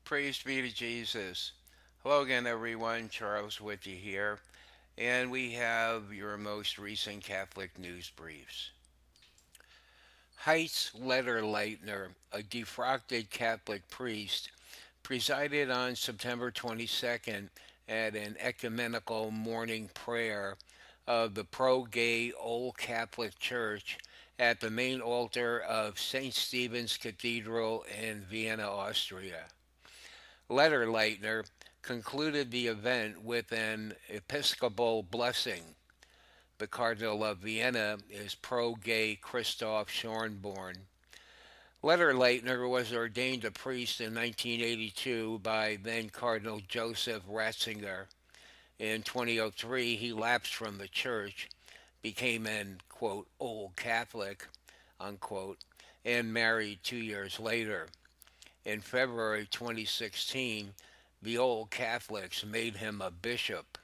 Praise be to Jesus. Hello again, everyone. Charles with you here. And we have your most recent Catholic news briefs. Heitz Lederleitner, a defrosted Catholic priest, presided on September 22nd at an ecumenical morning prayer of the pro-gay Old Catholic Church at the main altar of St. Stephen's Cathedral in Vienna, Austria. Lederleitner concluded the event with an episcopal blessing. The Cardinal of Vienna is pro-gay Christoph Schornborn. Lederleitner was ordained a priest in 1982 by then Cardinal Joseph Ratzinger. In 2003, he lapsed from the church, became an, quote, old Catholic, unquote, and married 2 years later. In February 2016, the Old Catholics made him a bishop.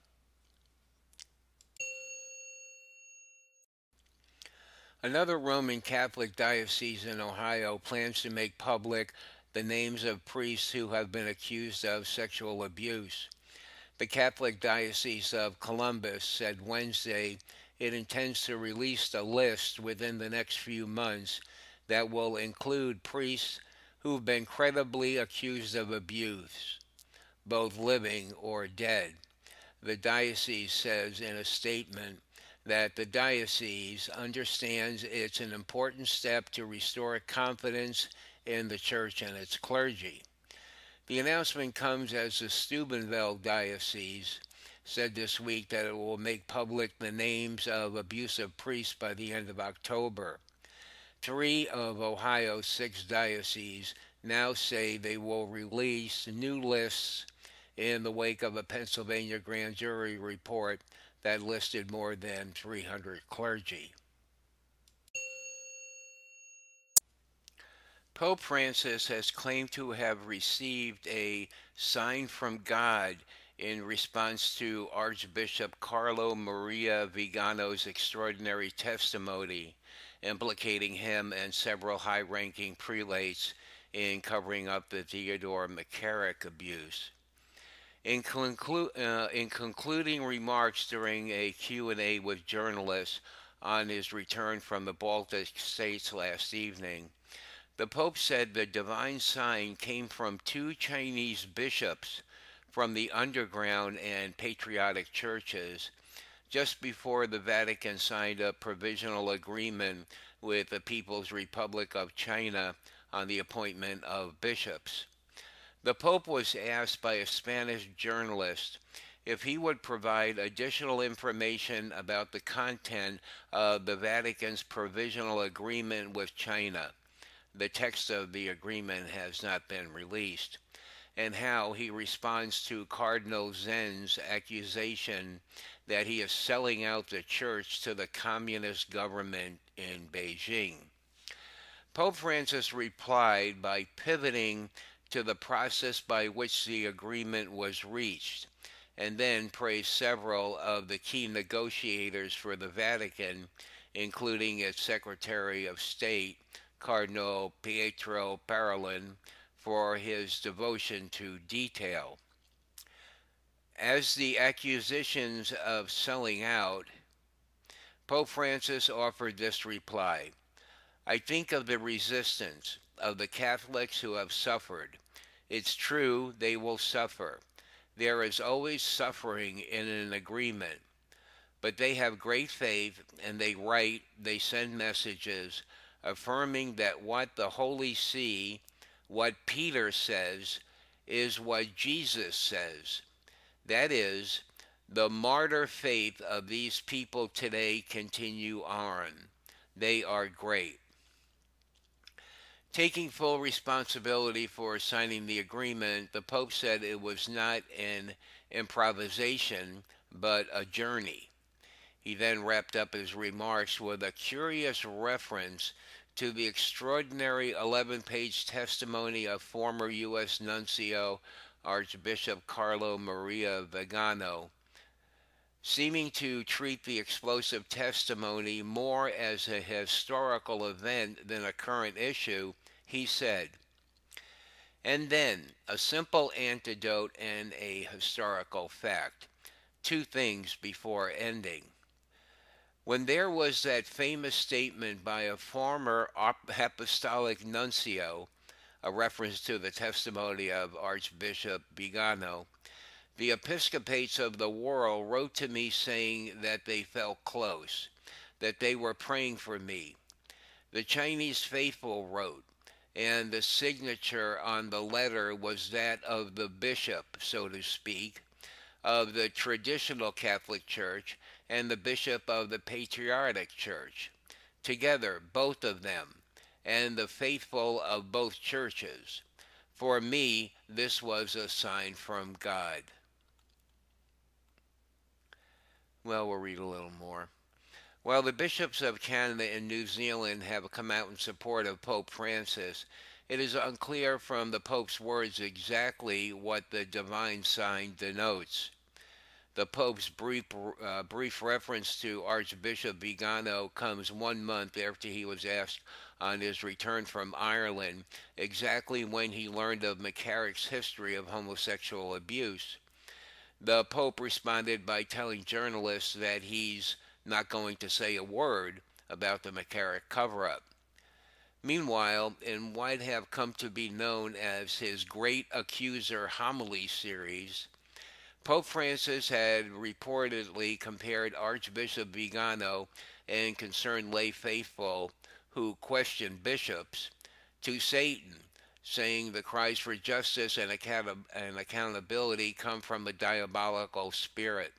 Another Roman Catholic diocese in Ohio plans to make public the names of priests who have been accused of sexual abuse. The Catholic Diocese of Columbus said Wednesday it intends to release a list within the next few months that will include priests who've been credibly accused of abuse, both living or dead. The diocese says in a statement that the diocese understands it's an important step to restore confidence in the church and its clergy. The announcement comes as the Steubenville Diocese said this week that it will make public the names of abusive priests by the end of October. 3 of Ohio's 6 dioceses now say they will release new lists in the wake of a Pennsylvania grand jury report that listed more than 300 clergy. Pope Francis has claimed to have received a sign from God in response to Archbishop Carlo Maria Vigano's extraordinary testimony implicating him and several high-ranking prelates in covering up the Theodore McCarrick abuse. In concluding remarks during a Q&A with journalists on his return from the Baltic states last evening, the Pope said the divine sign came from 2 Chinese bishops from the underground and patriotic churches just before the Vatican signed a provisional agreement with the People's Republic of China on the appointment of bishops. The Pope was asked by a Spanish journalist if he would provide additional information about the content of the Vatican's provisional agreement with China. The text of the agreement has not been released, and how he responds to Cardinal Zen's accusation that he is selling out the church to the communist government in Beijing. Pope Francis replied by pivoting to the process by which the agreement was reached, and then praised several of the key negotiators for the Vatican, including its Secretary of State, Cardinal Pietro Parolin, for his devotion to detail. As the accusations of selling out, Pope Francis offered this reply: I think of the resistance of the Catholics who have suffered. It's true they will suffer. There is always suffering in an agreement. But they have great faith and they send messages affirming that what the Holy See, what Peter says, is what Jesus says. That is, the martyr faith of these people today continue on. They are great. Taking full responsibility for signing the agreement, the Pope said it was not an improvisation, but a journey. He then wrapped up his remarks with a curious reference to the extraordinary 11-page testimony of former U.S. Nuncio Archbishop Carlo Maria Vigano. Seeming to treat the explosive testimony more as a historical event than a current issue, he said, And then a simple antidote and a historical fact. Two things before ending. When there was that famous statement by a former apostolic nuncio, a reference to the testimony of Archbishop Vigano, the episcopates of the world wrote to me saying that they felt close, that they were praying for me. The Chinese faithful wrote, and the signature on the letter was that of the bishop, so to speak, of the traditional Catholic Church and the bishop of the Patriotic Church. Together, both of them, and the faithful of both churches. For me, this was a sign from God. Well, we'll read a little more. While the bishops of Canada and New Zealand have come out in support of Pope Francis, it is unclear from the Pope's words exactly what the divine sign denotes. The Pope's brief reference to Archbishop Vigano comes 1 month after he was asked on his return from Ireland exactly when he learned of McCarrick's history of homosexual abuse. The Pope responded by telling journalists that he's not going to say a word about the McCarrick cover up. Meanwhile, in what have come to be known as his Great Accuser homily series, Pope Francis had reportedly compared Archbishop Vigano and concerned lay faithful who questioned bishops to Satan, saying the cries for justice and accountability come from a diabolical spirit.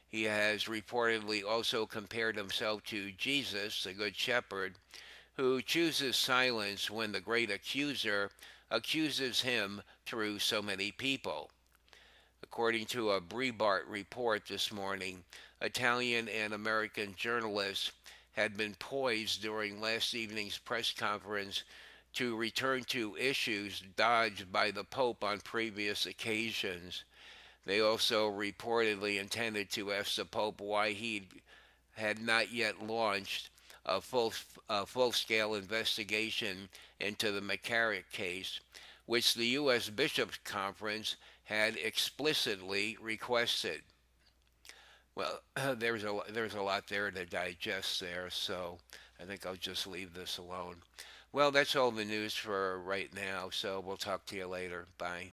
He has reportedly also compared himself to Jesus, the Good Shepherd, who chooses silence when the great accuser accuses him through so many people. According to a Breitbart report this morning, Italian and American journalists had been poised during last evening's press conference to return to issues dodged by the Pope on previous occasions. They also reportedly intended to ask the Pope why he had not yet launched a full-scale investigation into the McCarrick case, which the U.S. Bishops' Conference had explicitly requested. Well, there's a lot there to digest there, so I think I'll just leave this alone. Well, that's all the news for right now, so we'll talk to you later. Bye.